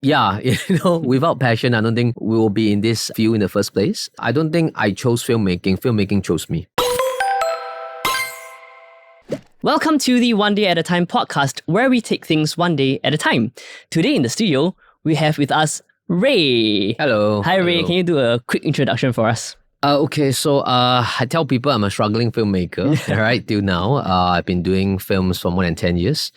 Yeah, without passion, I don't think we will be in this field in the first place. I don't think I chose filmmaking. Filmmaking chose me. Welcome to the One Day at a Time podcast, where we take things one day at a time. Today in the studio, we have with us Ray. Hello. Hi, Ray. Hello. Can you do a quick introduction for us? Okay, so I tell people I'm a struggling filmmaker, right, till now. I've been doing films for more than 10 years.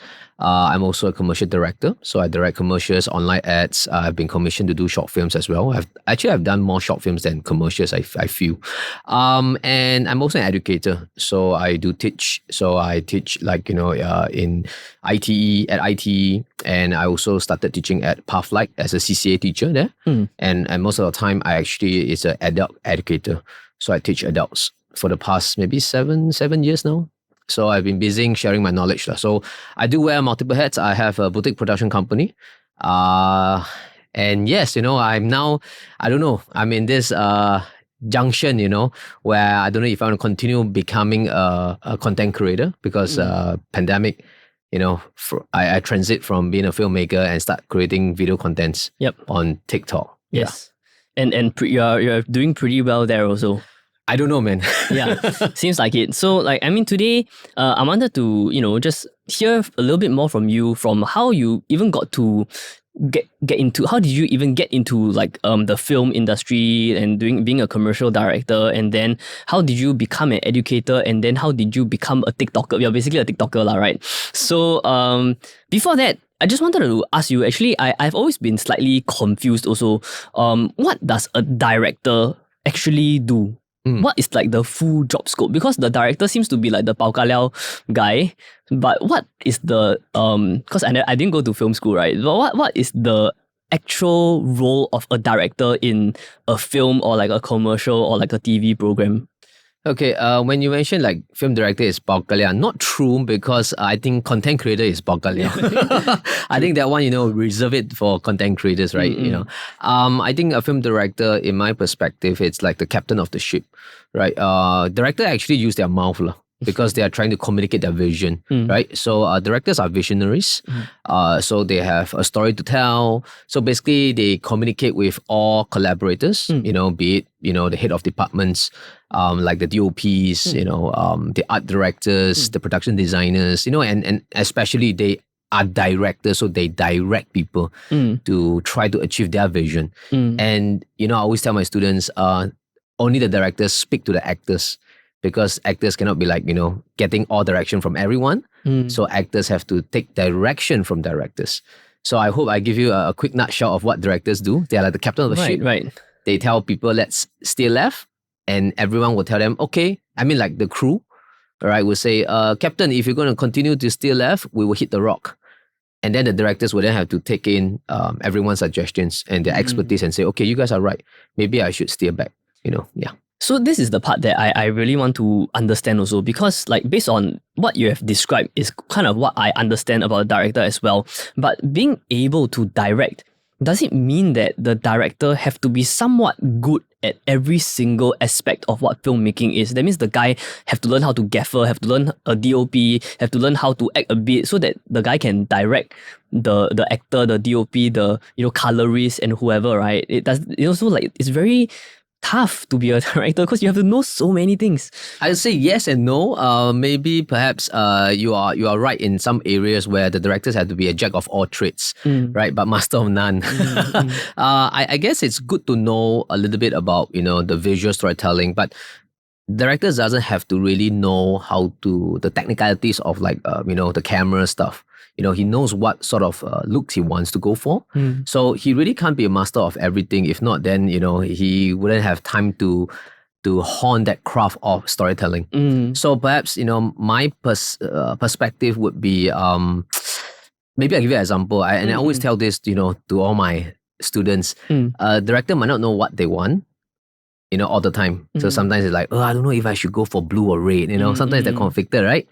I'm also a commercial director, so I direct commercials, online ads. I've been commissioned to do short films as well. I've done more short films than commercials, I feel. And I'm also an educator, so I do teach. So I teach in ITE, at ITE, and I also started teaching at Pathlight as a CCA teacher there. And most of the time, I actually is an adult educator. So I teach adults for the past maybe seven years now. So I've been busy sharing my knowledge. So I do wear multiple hats. I have a boutique production company. And yes, I'm now, I don't know, I'm in this junction, where I don't know if I want to continue becoming a content creator because pandemic, I transit from being a filmmaker and start creating video contents on TikTok. Yes. Yeah. And you're doing pretty well there also. I don't know, man. Yeah, seems like it. So, today, I wanted to, just hear a little bit more from you, from how you even got to get into, how did you even get into the film industry and being a commercial director, and then how did you become an educator, and then how did you become a TikToker? You're basically a TikToker, right? So, before that, I just wanted to ask you, actually, I've always been slightly confused also. What does a director actually do? What is the full job scope? Because the director seems to be the pao ka liao guy, but what is the because I didn't go to film school, right? But what is the actual role of a director in a film or a commercial or a TV program? Okay, when you mention film director is pao ka liao, not true, because I think content creator is pao ka liao. I think that one, reserve it for content creators, right? I think a film director, in my perspective, it's like the captain of the ship, right? Director actually use their mouth because they are trying to communicate their vision, right? So directors are visionaries. So they have a story to tell. So basically, they communicate with all collaborators, be it, the head of departments, like the DOPs, the art directors, the production designers, and especially they are directors, so they direct people to try to achieve their vision. And, I always tell my students, only the directors speak to the actors, because actors cannot be getting all direction from everyone. So actors have to take direction from directors. So I hope I give you a quick nutshell of what directors do. They are like the captain of the ship. Right. They tell people, let's steer left, and everyone will tell them, okay. I mean, the crew, right, will say, Captain, if you're going to continue to steer left, we will hit the rock. And then the directors will then have to take in everyone's suggestions and their expertise and say, okay, you guys are right. Maybe I should steer back, yeah. So this is the part that I really want to understand also, because based on what you have described is kind of what I understand about a director as well. But being able to direct, does it mean that the director have to be somewhat good at every single aspect of what filmmaking is? That means the guy have to learn how to gaffer, have to learn a DOP, have to learn how to act a bit, so that the guy can direct the actor, the DOP, the colorist and whoever, right? It's very tough to be a director because you have to know so many things. I would say yes and no. Maybe perhaps you are right in some areas where the directors have to be a jack of all trades, right? But master of none. I guess it's good to know a little bit about the visual storytelling, but directors doesn't have to really know how to the technicalities of the camera stuff. He knows what sort of looks he wants to go for. So he really can't be a master of everything. If not, then, he wouldn't have time to hone that craft of storytelling. So perhaps, my perspective would be, maybe I'll give you an example. I always tell this, to all my students. Director might not know what they want, all the time. So sometimes it's like, I don't know if I should go for blue or red. Sometimes they're conflicted, right?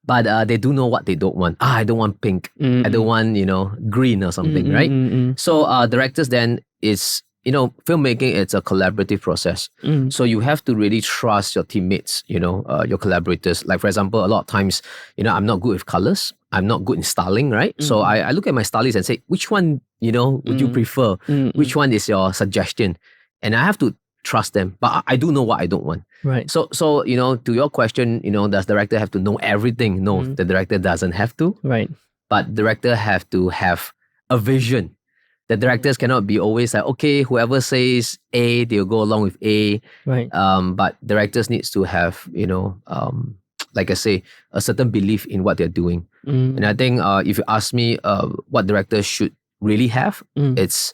But they do know what they don't want. I don't want pink. I don't want, green or something, right? So directors then is filmmaking, it's a collaborative process. So you have to really trust your teammates, your collaborators. Like, for example, a lot of times, I'm not good with colors. I'm not good in styling, right? So I look at my stylist and say, which one, would you prefer? Which one is your suggestion? And I have to trust them. But I do know what I don't want. Right. So to your question, does the director have to know everything? No, the director doesn't have to. Right. But director have to have a vision. The directors cannot be always like, okay, whoever says A, they'll go along with A. Right. But directors needs to have, like I say, a certain belief in what they're doing. And I think if you ask me what directors should really have, it's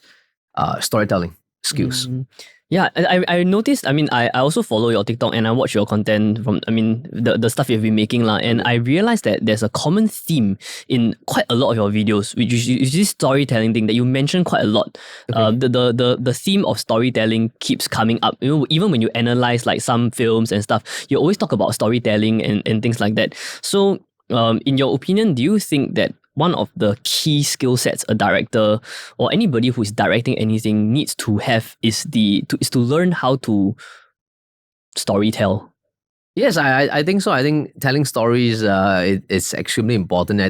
storytelling skills. Yeah, I noticed, I also follow your TikTok and I watch your content from, the stuff you've been making lah, and I realized that there's a common theme in quite a lot of your videos, which is this storytelling thing that you mentioned quite a lot. Okay. The theme of storytelling keeps coming up. Even when you analyze like some films and stuff, you always talk about storytelling and things like that. So, in your opinion, do you think that one of the key skill sets a director or anybody who is directing anything needs to have is to learn how to storytell? Yes, I think so. I think telling stories it's extremely important.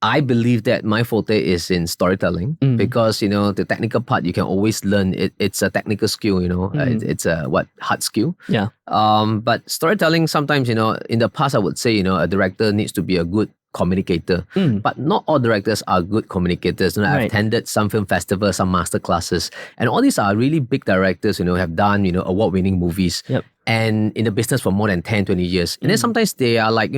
I believe that my forte is in storytelling because the technical part you can always learn. It's a technical skill. It's a hard skill. Yeah. But storytelling sometimes in the past I would say a director needs to be a good communicator, but not all directors are good communicators. I've Right. attended some film festivals, some master classes, and all these are really big directors. Have done award-winning movies, Yep. and in the business for more than 10, 20 years. And then sometimes they are like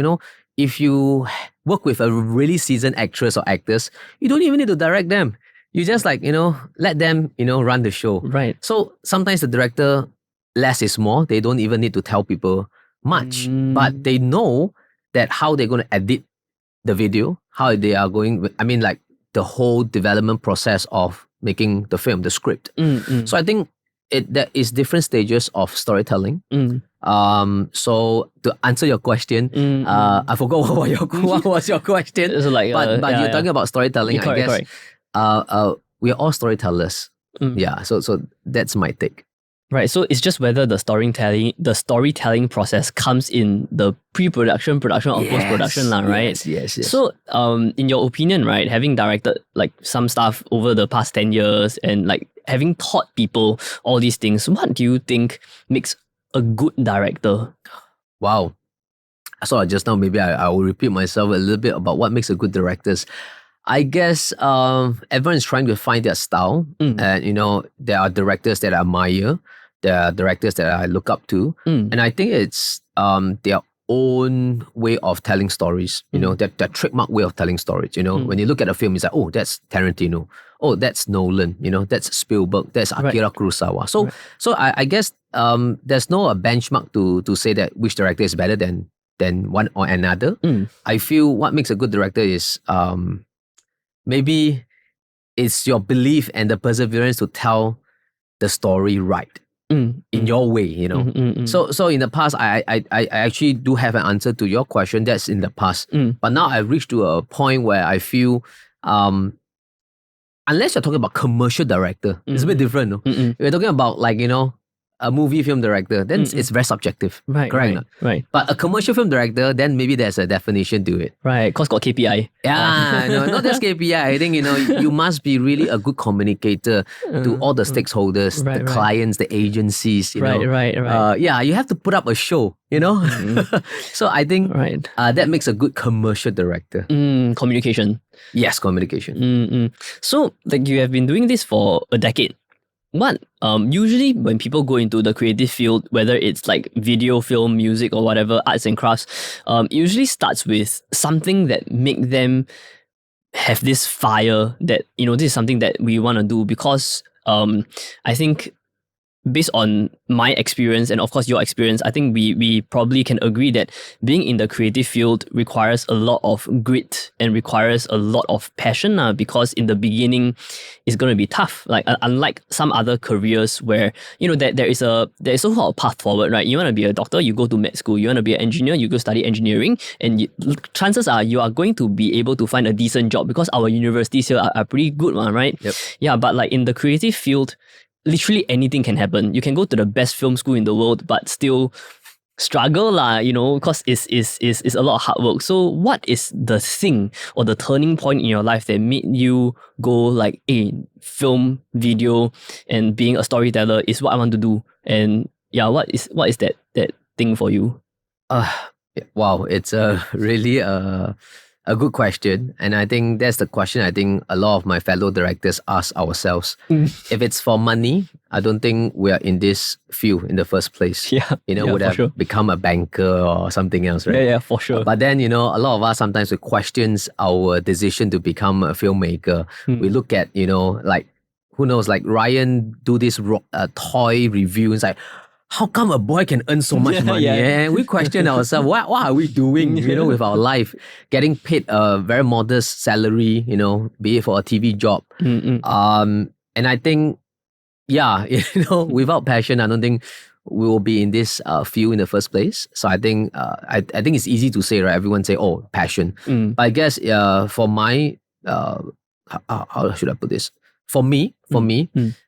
if you work with a really seasoned actress or actors, you don't even need to direct them. You just let them run the show. Right. So sometimes the director, less is more. They don't even need to tell people much, but they know that how they're going to edit the video, how they are going, the whole development process of making the film, the script. So I think there is different stages of storytelling. So to answer your question, I forgot what was your question. So like, but yeah, you're yeah. talking about storytelling, I Correct, guess. correct. We are all storytellers. Yeah, so that's my take. Right, so it's just whether the storytelling process comes in the pre-production, production, or post-production, right? Yes. So, in your opinion, right, having directed like some stuff over the past 10 years and like having taught people all these things, what do you think makes a good director? Wow. So just now, maybe I will repeat myself a little bit about what makes a good director. I guess everyone is trying to find their style, and there are directors that I admire, there are directors that I look up to, and I think it's their own way of telling stories. That trademark way of telling stories. When you look at a film, it's like, oh, that's Tarantino, oh, that's Nolan, that's Spielberg, that's Akira Kurosawa. So I guess there's no a benchmark to say that which director is better than one or another. I feel what makes a good director is maybe it's your belief and the perseverance to tell the story right in your way, So in the past, I actually do have an answer to your question. That's in the past. But now I've reached to a point where I feel, unless you're talking about commercial director, it's a bit different. No? If you're talking about a movie film director, then it's very subjective. Right, correct? right. But a commercial film director, then maybe there's a definition to it. Right, cause got KPI. Yeah, no, not just KPI. I think, you must be really a good communicator to all the stakeholders, the clients, the agencies, Right. Yeah, you have to put up a show, So I think that makes a good commercial director. Communication. Yes, communication. So, like, you have been doing this for a decade. What usually when people go into the creative field, whether it's like video, film, music, or whatever, arts and crafts, it usually starts with something that make them have this fire that, this is something that we want to do, because I think based on my experience and of course your experience, I think we probably can agree that being in the creative field requires a lot of grit and requires a lot of passion, because in the beginning it's going to be tough. Like unlike some other careers where there is a so-called path forward, right? You want to be a doctor, you go to med school. You want to be an engineer, you go study engineering, and chances are you are going to be able to find a decent job because our universities here are pretty good, right? Yep. Yeah, but like in the creative field, literally anything can happen. You can go to the best film school in the world, but still struggle lah, because it's a lot of hard work. So what is the thing or the turning point in your life that made you go like, hey, film, video, and being a storyteller is what I want to do? And yeah, what is that thing for you? Wow, it's a really a good question. And I think that's the question I think a lot of my fellow directors ask ourselves. If it's for money, I don't think we are in this field in the first place. Yeah, Would have sure. become a banker or something else, right? Yeah, for sure. But then, a lot of us sometimes we questions our decision to become a filmmaker. We look at, like, who knows, like Ryan do this toy review. It's like, how come a boy can earn so much money? And we question ourselves, what are we doing, with our life? Getting paid a very modest salary, be it for a TV job. And I think, without passion, I don't think we will be in this field in the first place. So I think I think it's easy to say, right? Everyone say, oh, passion. But I guess for my, how should I put this? For me,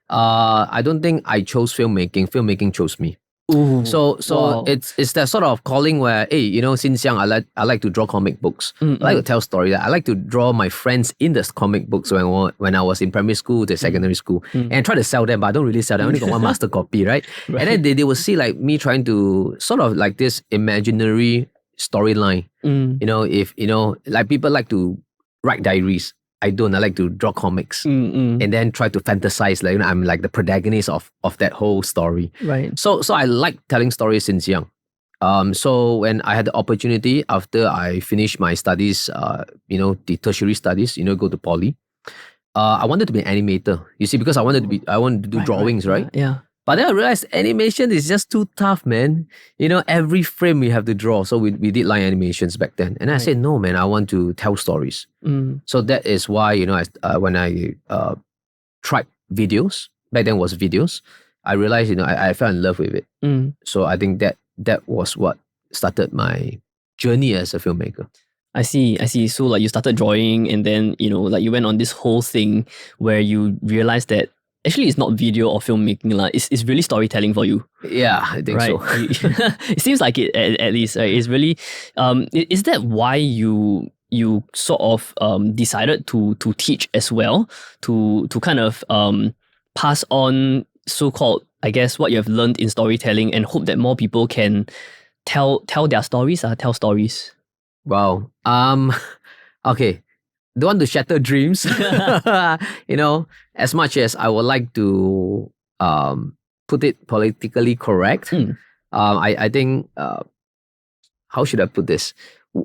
I don't think I chose filmmaking. Filmmaking chose me. Ooh, So wow. it's that sort of calling where, hey, since young I like to draw comic books. I like to tell stories. I like to draw my friends in the comic books when I was in primary school to secondary school, and try to sell them, but I don't really sell them. I only got one master copy, right? And then they will see like me trying to sort of like this imaginary storyline. If like people like to write diaries. I don't. I like to draw comics and then try to fantasize. Like I'm like the protagonist of that whole story. Right. So I like telling stories since young. So when I had the opportunity after I finished my studies, the tertiary studies, go to poly. I wanted to be an animator. You see, because I wanted to do drawings, right? Yeah. But then I realized animation is just too tough, man. Every frame we have to draw. So we did line animations back then. And I said, no, man, I want to tell stories. So that is why, when I tried videos, back then was videos, I realized, I fell in love with it. So I think that was what started my journey as a filmmaker. I see. So like you started drawing and then, like you went on this whole thing where you realized that actually it's not video or filmmaking. It's really storytelling for you. Yeah, I think so. It seems like it at least. Right? It's really, is that why you sort of decided to teach as well, to kind of pass on so-called, I guess, what you have learned in storytelling and hope that more people can tell their stories, tell stories? Wow. Okay. Don't want to shatter dreams. As much as I would like to put it politically correct, I think how should I put this?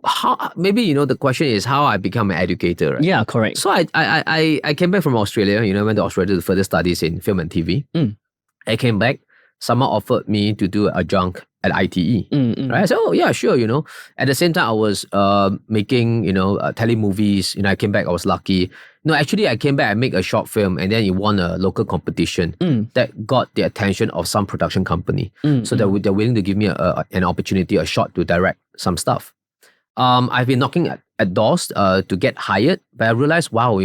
How maybe the question is how I become an educator, right? Yeah, correct. So I came back from Australia. Went to Australia to further studies in film and TV. I came back. Someone offered me to do a adjunct at ITE. Right? I said, oh yeah, sure. At the same time, I was making telemovies. I came back. I was lucky. No, actually, I came back. I make a short film, and then it won a local competition that got the attention of some production company. So they're willing to give me an opportunity, a shot to direct some stuff. I've been knocking at doors to get hired, but I realized, wow,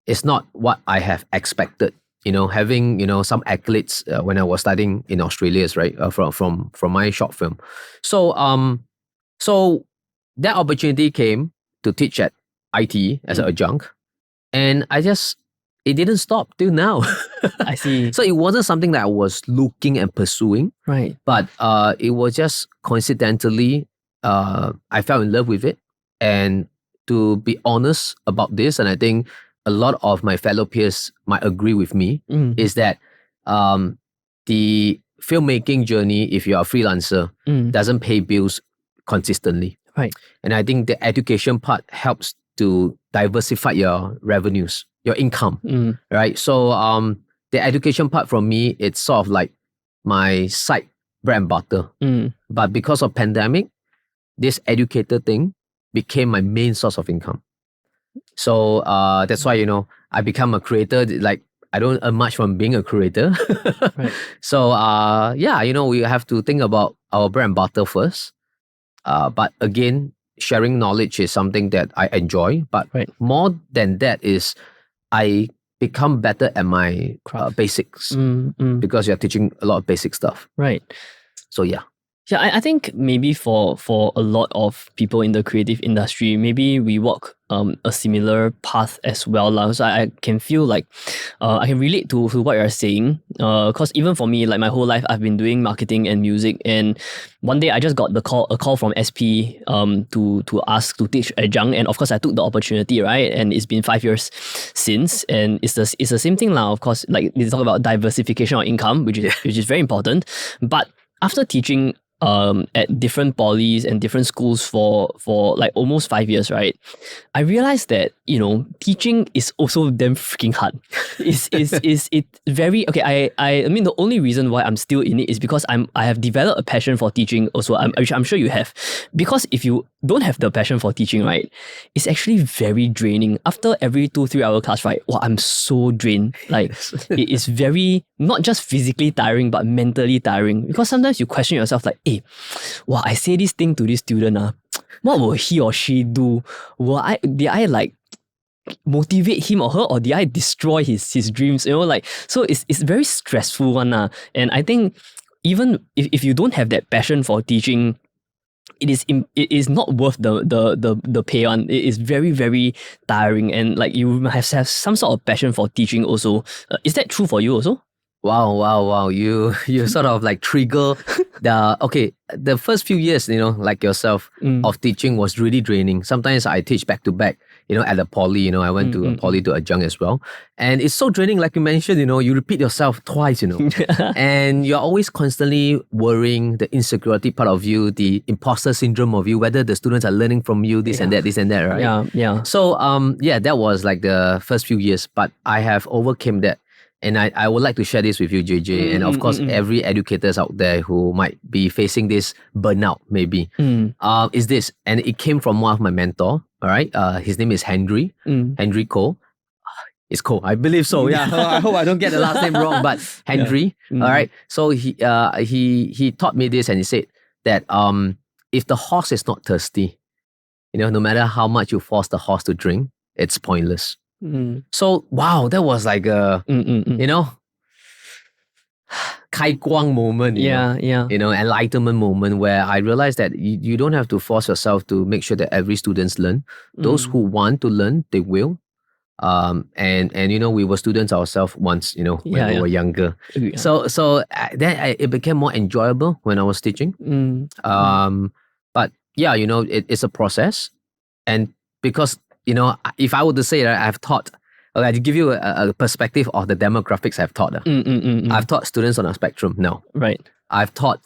it's not what I have expected. Having some accolades when I was studying in Australia, right? From my short film, so that opportunity came to teach at IT as an adjunct, and it didn't stop till now. I see. So it wasn't something that I was looking and pursuing, Right? But it was just coincidentally, I fell in love with it, and to be honest about this, and I think a lot of my fellow peers might agree with me, is that the filmmaking journey, if you're a freelancer, doesn't pay bills consistently. Right. And I think the education part helps to diversify your revenues, your income, right? So the education part for me, it's sort of like my side bread and butter. But because of pandemic, this educator thing became my main source of income. So that's why, I become a creator. Like, I don't earn much from being a creator. Right. So we have to think about our bread and butter first. But again, sharing knowledge is something that I enjoy. But more than that is I become better at my basics because you're teaching a lot of basic stuff. Right. So yeah. Yeah, I think maybe for a lot of people in the creative industry, maybe we walk a similar path as well lah. So I can feel like I can relate to what you're saying. Because even for me, like my whole life, I've been doing marketing and music, and one day I just got a call from SP to ask to teach adjunct, and of course I took the opportunity, right? And it's been 5 years since, and it's the same thing now. Of course, like they talk about diversification of income, which is very important, but after teaching at different polys and different schools for like almost 5 years, right? I realized that, teaching is also damn freaking hard. It very okay. I mean the only reason why I'm still in it is because I have developed a passion for teaching also, which I'm sure you have. Because if you don't have the passion for teaching, right, it's actually very draining. After every 2-3 hour class, right? Wow, I'm so drained. Like it is very not just physically tiring, but mentally tiring. Because sometimes you question yourself, like, hey, wow, I say this thing to this student, what will he or she do? Did I like motivate him or her, or did I destroy his dreams? So it's very stressful one. And I think even if you don't have that passion for teaching, it is not worth the pay on. It is very, very tiring, and like you must have some sort of passion for teaching also. Is that true for you also? Wow. You sort of like trigger the first few years, like yourself, of teaching was really draining. Sometimes I teach back to back, at a poly, I went to a poly to adjunct as well. And it's so draining, like you mentioned, you repeat yourself twice, and you're always constantly worrying the insecurity part of you, the imposter syndrome of you, whether the students are learning from you, this and that, right? Yeah. So, that was like the first few years, but I have overcame that. And I would like to share this with you, JJ, and of course, every educators out there who might be facing this burnout, maybe, is this. And it came from one of my mentor, all right? His name is Henry Co. It's Co, I believe so. Yeah, I hope I don't get the last name wrong, but Henry, all right? So he taught me this, and he said that if the horse is not thirsty, no matter how much you force the horse to drink, it's pointless. So wow, that was like a kai guang moment, enlightenment moment where I realized that you don't have to force yourself to make sure that every students learn. Those who want to learn, they will. And we were students ourselves once, when we were younger. So then it became more enjoyable when I was teaching. But yeah, it's a process, and because if I were to say that I've taught, to give you a perspective of the demographics I've taught. I've taught students on a spectrum now. Right. I've taught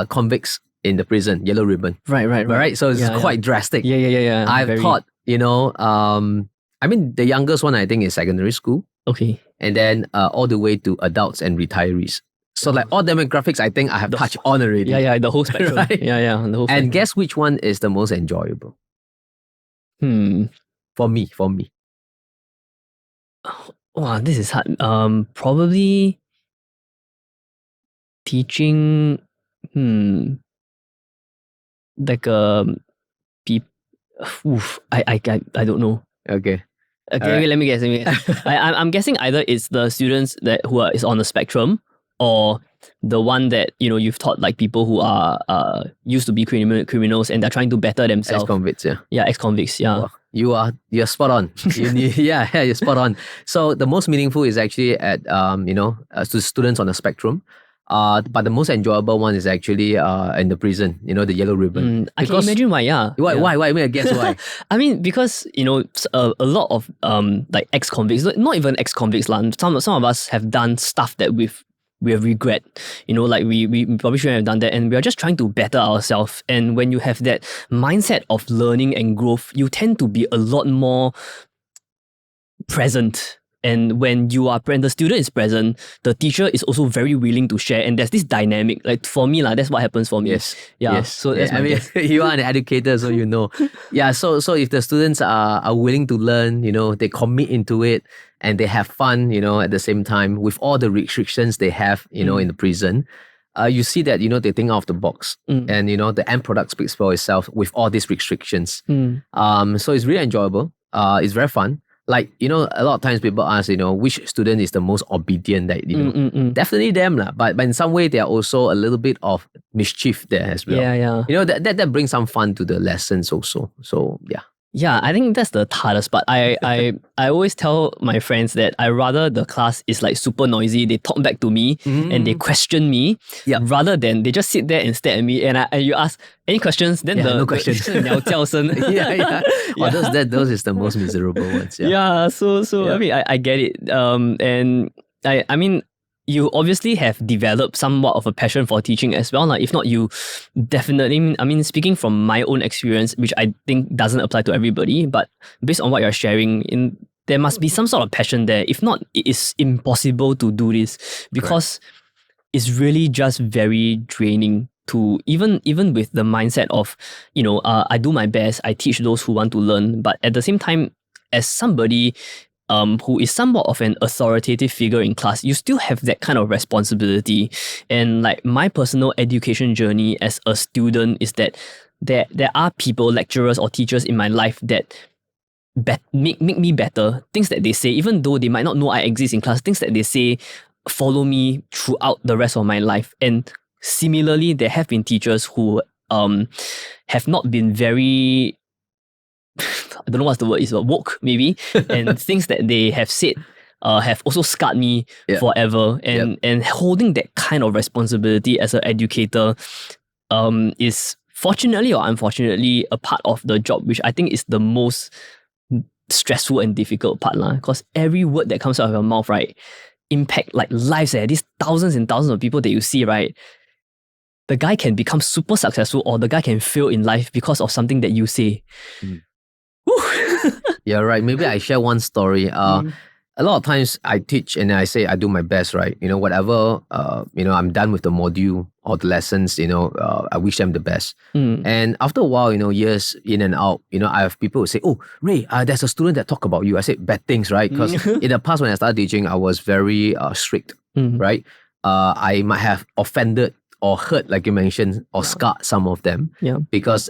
convicts in the prison, yellow ribbon. Right. So it's quite drastic. Yeah. I've taught, I mean, the youngest one I think is secondary school. Okay. And then all the way to adults and retarees. So like all demographics, I think I have touched on already. Yeah, the whole spectrum. Right? Yeah, the whole spectrum. And guess which one is the most enjoyable? For me. Wow, this is hard. Probably teaching. Like I don't know. Okay. Wait, let me guess. I'm guessing either it's the students who is on the spectrum, or the one that you've taught, like people who are used to be criminals and they're trying to better themselves. Ex-convicts, yeah. Yeah, ex-convicts, yeah. Well, you're spot on. You're spot on. So the most meaningful is actually at to students on the spectrum. But the most enjoyable one is actually in the prison, the yellow ribbon. I can imagine why, yeah. Why? I mean, I guess why. I mean, because, a lot of like ex-convicts, not even ex-convicts, some of us have done stuff that we have regret. Like we probably shouldn't have done that, and we are just trying to better ourselves. And when you have that mindset of learning and growth, you tend to be a lot more present. And when you are the student is present, the teacher is also very willing to share. And there's this dynamic. Like for me, that's what happens for me. Yes. Yeah. Yes. So that's my guess. You are an educator, so you know. Yeah. So if the students are willing to learn, they commit into it and they have fun, at the same time with all the restrictions they have, in the prison. You see that, they think out of the box, and, the end product speaks for itself with all these restrictions. So it's really enjoyable. It's very fun. Like, a lot of times people ask, which student is the most obedient that, definitely them lah. But in some way, there are also a little bit of mischief there as well. Yeah. That brings some fun to the lessons also. So yeah. Yeah, I think that's the hardest part. I always tell my friends that I rather the class is like super noisy. They talk back to me and they question me, rather than they just sit there and stare at me. And you ask any questions, then no questions. 鸟叫声. yeah. Oh, those is the most miserable ones. Yeah. So I mean, I get it. And I mean, you obviously have developed somewhat of a passion for teaching as well. Like, if not, you definitely, I mean, speaking from my own experience, which I think doesn't apply to everybody, but based on what you're sharing, there must be some sort of passion there. If not, it is impossible to do this because it's really just very draining to even with the mindset of, I do my best, I teach those who want to learn, but at the same time, as somebody who is somewhat of an authoritative figure in class, you still have that kind of responsibility. And like my personal education journey as a student is that there are people, lecturers or teachers in my life that make me better. Things that they say, even though they might not know I exist in class, things that they say follow me throughout the rest of my life. And similarly, there have been teachers who have not been very I don't know what's the word is, but woke maybe, and things that they have said have also scarred me forever. And holding that kind of responsibility as an educator is fortunately or unfortunately a part of the job, which I think is the most stressful and difficult part, because every word that comes out of your mouth, right, impact like lives. These thousands and thousands of people that you see, right? The guy can become super successful or the guy can fail in life because of something that you say. Yeah, right. Maybe I share one story. A lot of times I teach and I say I do my best, right? Whatever, I'm done with the module or the lessons, I wish them the best. And after a while, years in and out, I have people who say, oh, Ray, there's a student that talk about you. I said bad things, right? Because in the past when I started teaching, I was very strict, right? I might have offended or hurt, like you mentioned, or scarred some of them. Yeah. Because,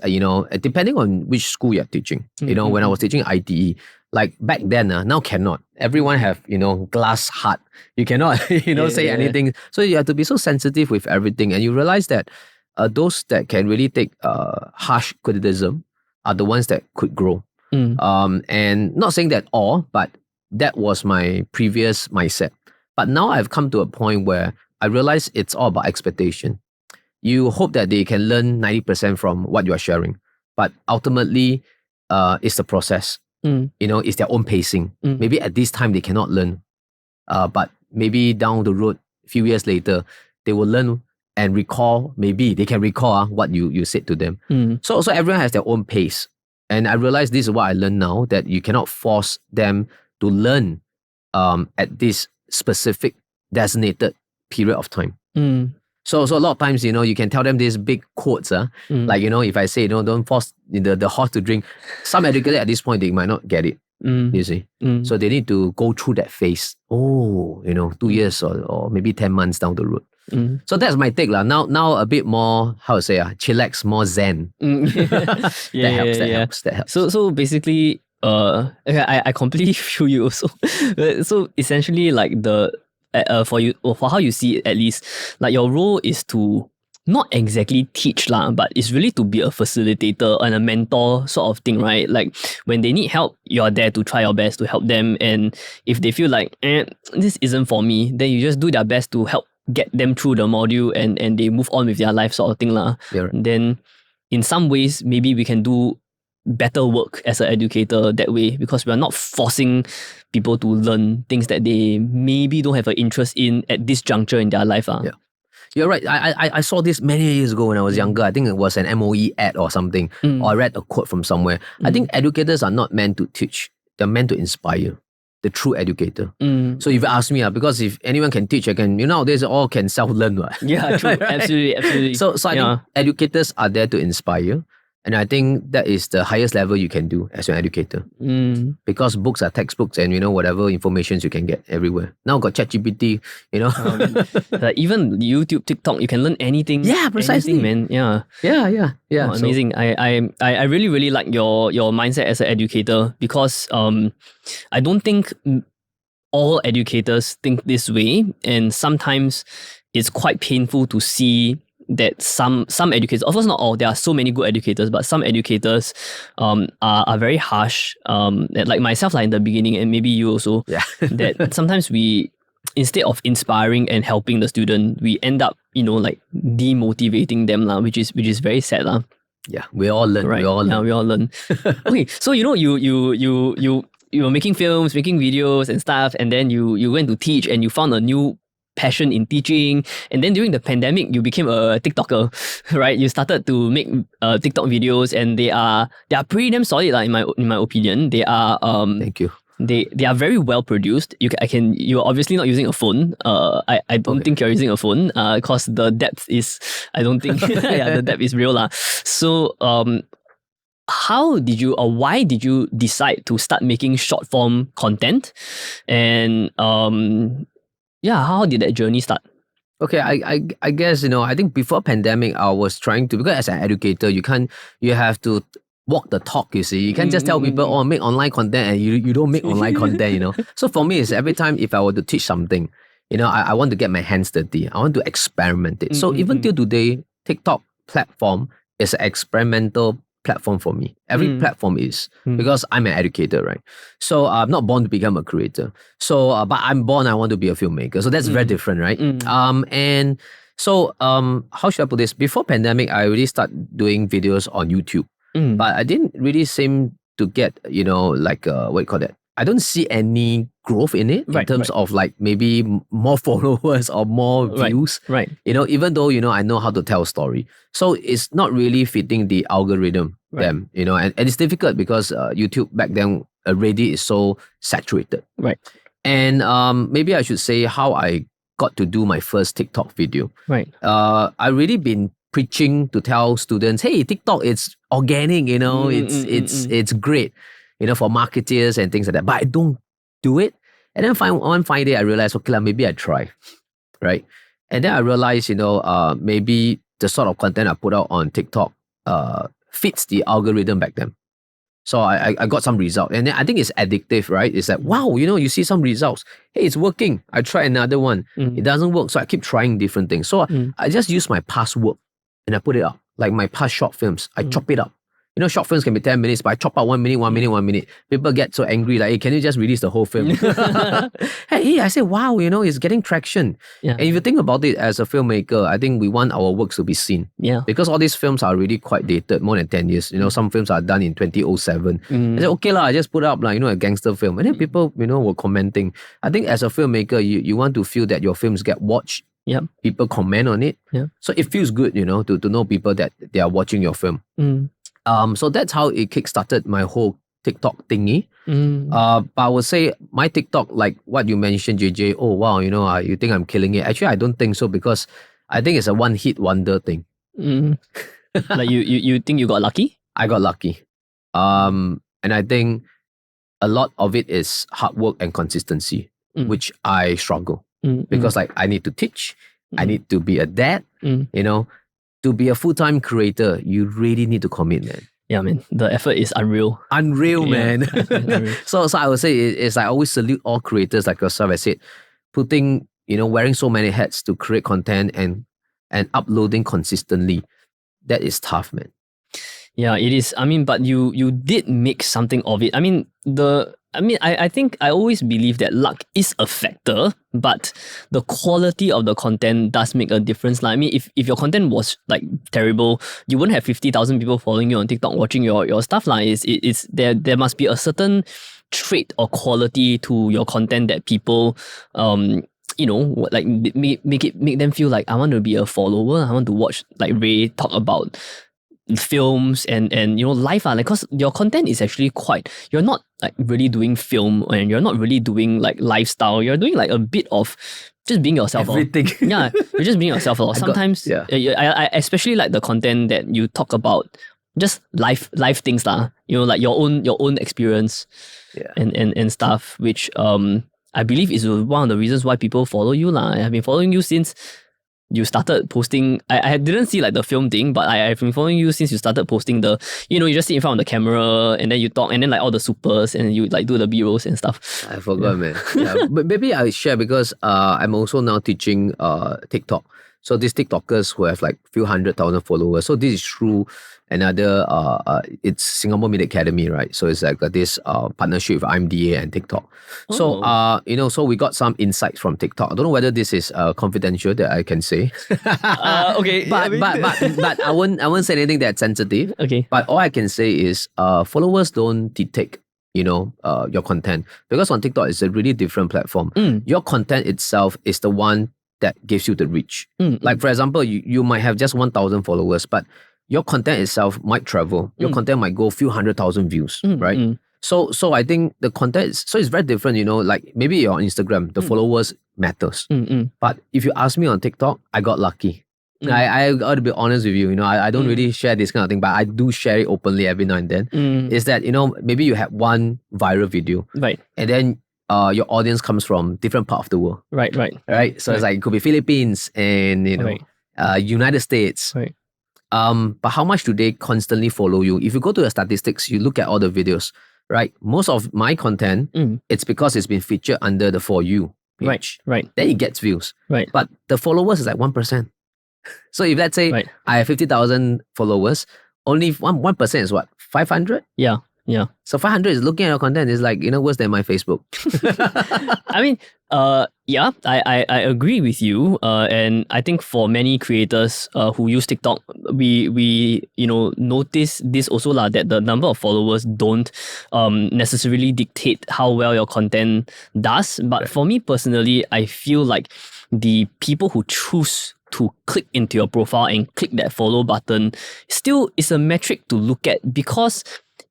depending on which school you're teaching, when I was teaching ITE, like back then, now cannot. Everyone have, glass heart. You cannot, say anything. So you have to be so sensitive with everything. And you realize that those that can really take harsh criticism are the ones that could grow. And not saying that all, but that was my previous mindset. But now I've come to a point where I realize it's all about expectation. You hope that they can learn 90% from what you are sharing, but ultimately, it's the process. It's their own pacing. Maybe at this time they cannot learn, but maybe down the road, a few years later, they will learn and recall. Maybe they can recall what you said to them. So everyone has their own pace, and I realize this is what I learned now, that you cannot force them to learn at this specific designated period of time. So a lot of times, you can tell them these big quotes, like, if I say, don't force the horse to drink, some educator at this point, they might not get it, you see. So they need to go through that phase. 2 years or maybe 10 months down the road. So that's my take. Now a bit more, how to say, chillax, more zen. That helps. So basically, I completely feel you also. So essentially, like for how you see it, at least, like your role is to not exactly teach but it's really to be a facilitator and a mentor sort of thing, right? Like when they need help, you're there to try your best to help them. And if they feel like this isn't for me, then you just do their best to help get them through the module and they move on with their life sort of thing. Yeah, right. Then in some ways, maybe we can do better work as an educator that way, because we're not forcing people to learn things that they maybe don't have an interest in at this juncture in their life. Yeah. You're right. I saw this many years ago when I was younger. I think it was an MOE ad or something, or I read a quote from somewhere. I think educators are not meant to teach. They're meant to inspire. The true educator. So if you ask me, because if anyone can teach, nowadays all can self-learn. Yeah, true. Right? Absolutely. So I think educators are there to inspire. And I think that is the highest level you can do as an educator. Because books are textbooks and, whatever information you can get everywhere. Now got ChatGPT, Like even YouTube, TikTok, you can learn anything. Yeah, precisely. Anything, man. Yeah. Yeah. Oh, amazing. I really, really like your mindset as an educator because I don't think all educators think this way, and sometimes it's quite painful to see that some educators, of course not all, there are so many good educators, but some educators are very harsh. Like myself, like in the beginning, and maybe you also, that sometimes we, instead of inspiring and helping the student, we end up, like demotivating them, which is very sad. Yeah, we all learn. Right. We all learn. We all learn. Okay, so you were making films, making videos and stuff, and then you went to teach and you found a new passion in teaching, and then during the pandemic you became a TikToker, right? You started to make TikTok videos, and they are pretty damn solid, in my opinion. They are Thank you. They are very well produced. You're obviously not using a phone. I don't think you're using a phone because the depth is, I don't think the depth is real lah. So how did you, or why did you decide to start making short form content? And how did that journey start? Okay, I guess, I think before pandemic, I was trying to, because as an educator, you have to walk the talk, you see. You can't just tell people, make online content, and you don't make online content, So for me, it's every time if I were to teach something, I want to get my hands dirty. I want to experiment it. So even till today, TikTok platform is an experimental platform for me. Every platform is, because I'm an educator, right? So I'm not born to become a creator. So, but I'm born, I want to be a filmmaker. So that's very different, right? And so, how should I put this? Before pandemic, I already started doing videos on YouTube. But I didn't really seem to get, what you call that? I don't see any growth in it in terms of like maybe more followers or more views. Right. Even though, I know how to tell a story. So it's not really fitting the algorithm, and it's difficult because YouTube back then already is so saturated. Right. And maybe I should say how I got to do my first TikTok video. Right. I really been preaching to tell students, hey, TikTok, it's organic, it's great, for marketers and things like that. But I don't do it. And then one fine day I realized, okay, maybe I try, right? And then I realized, maybe the sort of content I put out on TikTok fits the algorithm back then. So I got some result. And then I think it's addictive, right? It's like, wow, you see some results. Hey, it's working. I try another one. It doesn't work. So I keep trying different things. So I just use my past work and I put it up. Like my past short films, I chop it up. Short films can be 10 minutes, but I chop out 1 minute, 1 minute, 1 minute. People get so angry, like, hey, can you just release the whole film? Hey, I say, wow, it's getting traction. Yeah. And if you think about it as a filmmaker, I think we want our works to be seen. Yeah. Because all these films are really quite dated, more than 10 years. Some films are done in 2007. I said, okay, I just put up a gangster film. And then people, were commenting. I think as a filmmaker, you want to feel that your films get watched. Yep. People comment on it. Yeah. So it feels good, to know people that they are watching your film. So that's how it kickstarted my whole TikTok thingy. But I would say my TikTok, like what you mentioned, JJ, oh wow, you think I'm killing it. Actually, I don't think so, because I think it's a one-hit wonder thing. Like you think you got lucky? I got lucky. And I think a lot of it is hard work and consistency, which I struggle. Because like I need to teach, I need to be a dad, to be a full-time creator, you really need to commit, man. Yeah, man. The effort is unreal. Unreal, man. Unreal. So I would say it's I always salute all creators like yourself. I said, putting, wearing so many hats to create content and uploading consistently. That is tough, man. Yeah, it is. I mean, but you did make something of it. I think I always believe that luck is a factor, but the quality of the content does make a difference. Like, I mean, if your content was like terrible, you wouldn't have 50,000 people following you on TikTok watching your stuff. Like, there must be a certain trait or quality to your content that people like make them feel like, I want to be a follower. I want to watch like Ray talk about films and life, like, because your content is actually quite, you're not like really doing film, and you're not really doing like lifestyle, you're doing like a bit of just being yourself. Everything. Yeah, you're just being yourself. Sometimes I especially like the content that you talk about just life things lah. You know, like your own experience and stuff, which I believe is one of the reasons why people follow you lah. I've been following you since you started posting. I didn't see like the film thing, but I've been following you since you started posting the, you know, you just sit in front of the camera and then you talk and then like all the supers and you like do the B-rolls and stuff. I forgot, man. Yeah, but maybe I'll share because I'm also now teaching TikTok. So these TikTokers who have like few 100,000 followers. So this is through another, it's Singapore Media Academy, right? So it's like this partnership with IMDA and TikTok. So, you know, so we got some insights from TikTok. I don't know whether this is confidential that I can say. Okay. But I won't say anything that's sensitive. Okay. But all I can say is followers don't dictate, you know, your content. Because on TikTok, it's a really different platform. Your content itself is the one that gives you the reach. Like, for example, you might have just 1,000 followers, but your content itself might travel. Your content might go a few 100,000 views, right? So I think the content is, so it's very different, you know, like maybe you're on Instagram, the followers matters. But if you ask me on TikTok, I got lucky. I got to be honest with you, you know, I don't really share this kind of thing, but I do share it openly every now and then. Is that, you know, maybe you have one viral video. Right. And then your audience comes from different part of the world. Right. So it's like, it could be Philippines and, you know, United States. Right. But how much do they constantly follow you? If you go to the statistics, you look at all the videos, right? Most of my content, it's because it's been featured under the For You page. Right. Then it gets views. Right. But the followers is like 1%. So if let's say I have 50,000 followers, only 1% is what? 500? Yeah. So 500 is looking at your content is like, you know, worse than my Facebook. I mean, yeah, I agree with you. And I think for many creators who use TikTok, we you know, notice this also lah, that the number of followers don't necessarily dictate how well your content does. But for me personally, I feel like the people who choose to click into your profile and click that follow button still is a metric to look at, because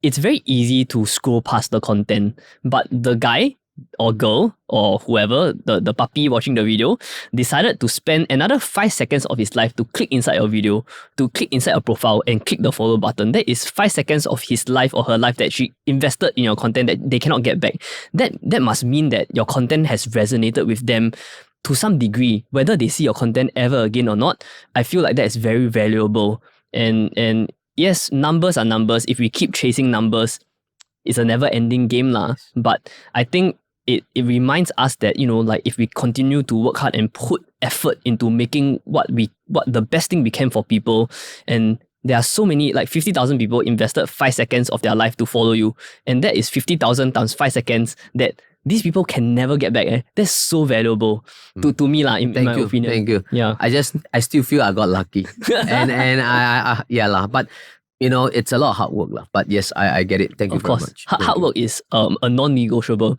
it's very easy to scroll past the content, but the guy or girl or whoever, the puppy watching the video, decided to spend another 5 seconds of his life to click inside your video, to click inside your profile and click the follow button. That is 5 seconds of his life or her life that she invested in your content that they cannot get back. That must mean that your content has resonated with them to some degree. Whether they see your content ever again or not, I feel like that is very valuable. And yes, numbers are numbers. If we keep chasing numbers, it's a never-ending game lah. But I think it reminds us that, you know, like if we continue to work hard and put effort into making what the best thing we can for people, and there are so many, like 50,000 people invested 5 seconds of their life to follow you, and that is 50,000 times 5 seconds that these people can never get back. That's so valuable to me lah, in my opinion. Thank you. Yeah. I still feel I got lucky. and I yeah lah. But you know, it's a lot of hard work lah. But yes, I get it. Thank you very much. Hard work is a non-negotiable,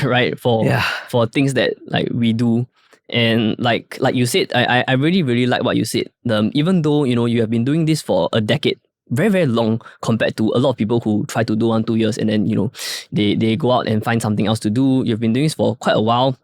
right? For things that like we do. And like you said, I really, really like what you said. Even though, you know, you have been doing this for a decade, very, very long compared to a lot of people who try to do 1-2 years and then, you know, they go out and find something else to do. You've been doing this for quite a while.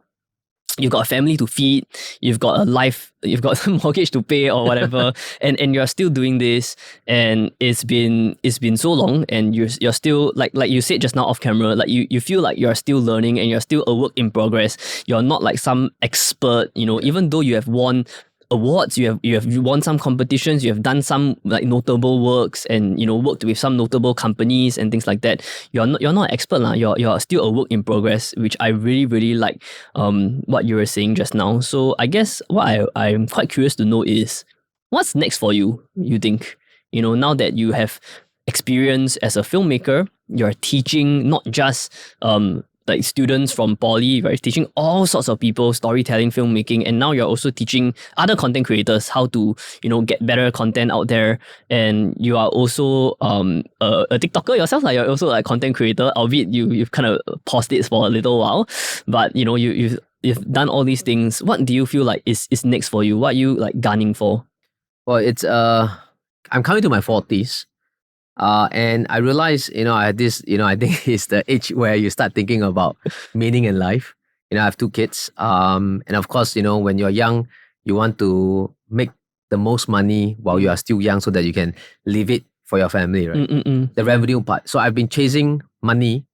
You've got a family to feed, you've got a life, you've got some mortgage to pay or whatever, and you're still doing this, and it's been so long, and you're still like you said just now off camera, like you feel like you're still learning and you're still a work in progress. You're not like some expert, you know, even though you have won awards, you have won some competitions, you have done some like notable works, and you know, worked with some notable companies and things like that. You're not an expert lah. You're still a work in progress, which I really, really like what you were saying just now. So I guess what I'm quite curious to know is, what's next for you? You think, you know, now that you have experience as a filmmaker, you're teaching not just like students from poly, right? Teaching all sorts of people storytelling, filmmaking, and now you're also teaching other content creators how to, you know, get better content out there. And you are also a TikToker yourself, like you're also like content creator, albeit you've kind of paused it for a little while, but you know, you've done all these things. What do you feel like is next for you? What are you like gunning for? Well, it's I'm coming to my 40s. And I realized, you know, I had this, you know, I think it's the age where you start thinking about meaning in life. You know, I have 2 kids. And of course, you know, when you're young, you want to make the most money while you are still young so that you can live it for your family, right? The revenue part. So I've been chasing money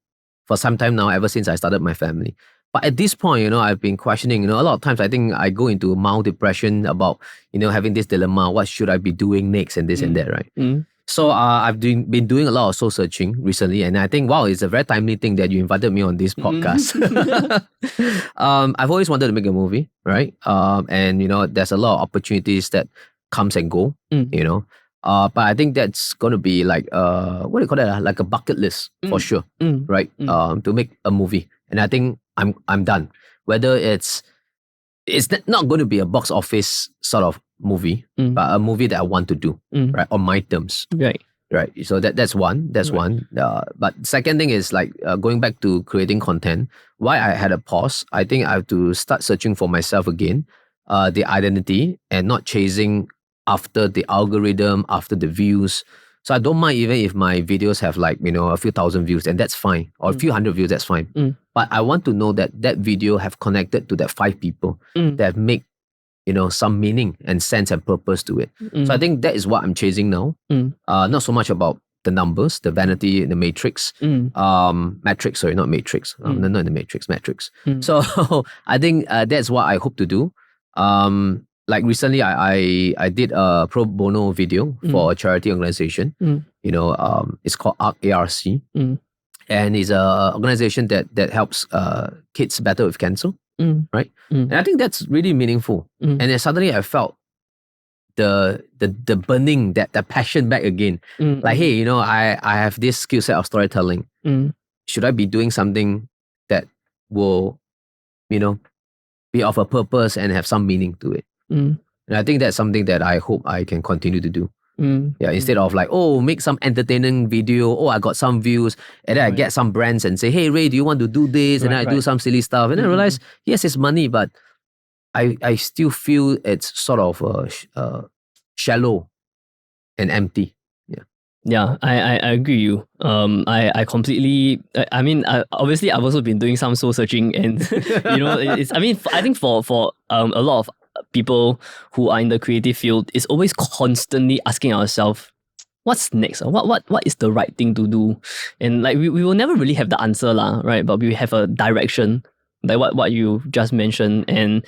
for some time now, ever since I started my family. But at this point, I've been questioning, a lot of times I think I go into mild depression about, having this dilemma, what should I be doing next and this and that, right? So I've been doing a lot of soul searching recently, and I think, wow, it's a very timely thing that you invited me on this podcast. I've always wanted to make a movie, right? And there's a lot of opportunities that comes and go, but I think that's going to be like what do you call that? Like a bucket list for sure, right? To make a movie, and I think I'm done. Whether it's not going to be a box office sort of movie, but a movie that I want to do, right, on my terms, right. So that's one. One. But second thing is like going back to creating content. Why I had a pause? I think I have to start searching for myself again, the identity, and not chasing after the algorithm, after the views. So I don't mind even if my videos have like, a few thousand views, and that's fine. Or a few hundred views, that's fine. But I want to know that video have connected to that 5 people that make, some meaning and sense and purpose to it. So I think that is what I'm chasing now. Not so much about the numbers, the vanity, the matrix. Matrix, sorry, not matrix. Not in the matrix, metrics. So I think that's what I hope to do. Like recently, I did a pro bono video for a charity organization. It's called ARC. And it's an organization that helps kids battle with cancer, right? And I think that's really meaningful. And then suddenly I felt the burning, that passion back again. Like, hey, I have this skill set of storytelling. Should I be doing something that will, be of a purpose and have some meaning to it? And I think that's something that I hope I can continue to do. Instead of like, make some entertaining video, I got some views, and then I get some brands and say, hey Ray, do you want to do this? And then I do some silly stuff, and then I realize, yes, it's money, but I still feel it's sort of shallow and empty. Yeah, I agree with you. I completely. I mean, obviously, I've also been doing some soul searching, and it's. I mean, I think for a lot of people who are in the creative field, is always constantly asking ourselves, what's next? What is the right thing to do? And like we will never really have the answer, lah, right? But we have a direction, like what you just mentioned. And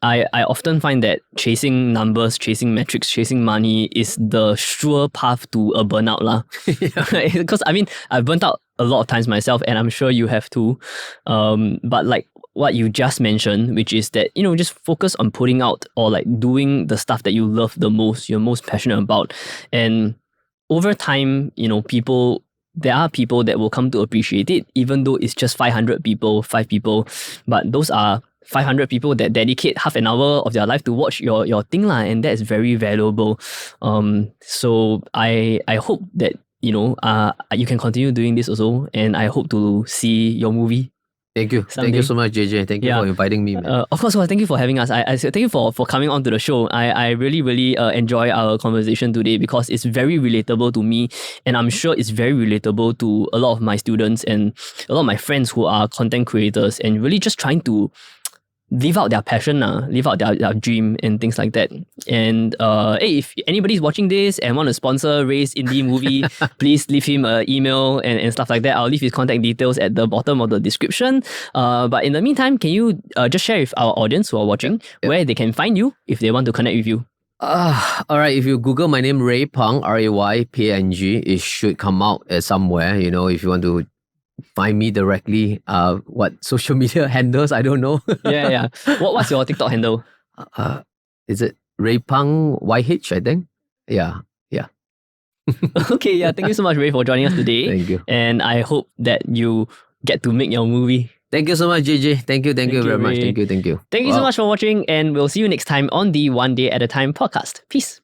I often find that chasing numbers, chasing metrics, chasing money is the sure path to a burnout, lah. Because I mean, I've burnt out a lot of times myself, and I'm sure you have too. But like what you just mentioned, which is that, just focus on putting out or like doing the stuff that you love the most, you're most passionate about. And over time, there are people that will come to appreciate it, even though it's just 500 people, 5 people. But those are 500 people that dedicate half an hour of their life to watch your thing, lah, and that is very valuable. So I hope that, you can continue doing this also, and I hope to see your movie. Thank you. Someday. Thank you so much, JJ. Thank you for inviting me, man. Of course, thank you for having us. I thank you for coming on to the show. I really, really enjoy our conversation today because it's very relatable to me, and I'm sure it's very relatable to a lot of my students and a lot of my friends who are content creators and really just trying to live out their passion, live out their dream and things like that. And hey, if anybody's watching this and want to sponsor Ray's indie movie, please leave him an email and stuff like that. I'll leave his contact details at the bottom of the description. But in the meantime, can you just share with our audience who are watching where they can find you if they want to connect with you? All right, if you Google my name, Ray Pang, RayPang, it should come out somewhere, if you want to find me directly. What social media handles? I don't know. Yeah. What's your TikTok handle? Is it Ray Pang YH? I think. Yeah. Okay. Yeah. Thank you so much, Ray, for joining us today. Thank you. And I hope that you get to make your movie. Thank you so much, JJ. Thank you very much. Thank you. Thank you so much for watching, and we'll see you next time on the One Day at a Time podcast. Peace.